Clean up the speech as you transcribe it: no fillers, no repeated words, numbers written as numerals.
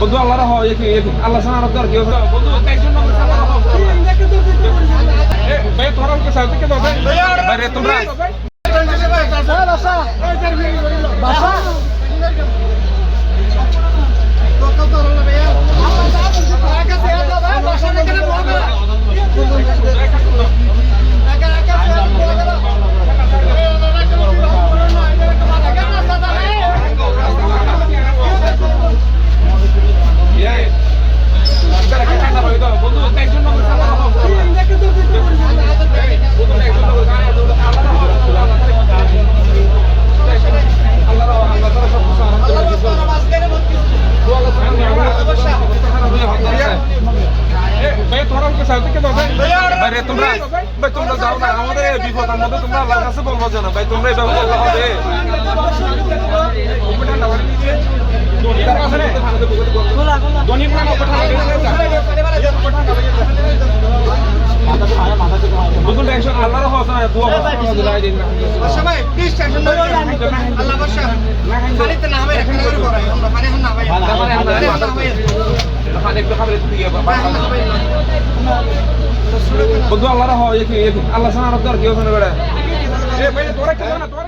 বন্ধু আল্লাহর হয় আল্লাহ সাহায্য দর কেউ বন্ধু একজন নম্বর সালাম ভাই তোরা কে সাথে কে দাও ভাই রে তোমরা বাসা তোমরা যাও না আমাদের বিপদ আমাদের তোমরা আল্লাহর কাছে বলবো জানা ভাই তোমরা এটা বললে হবে আল্লাহর হওয়া বন্ধু আল্লাহর হয় আল্লাহ সাহায্য দর কেউ তোরা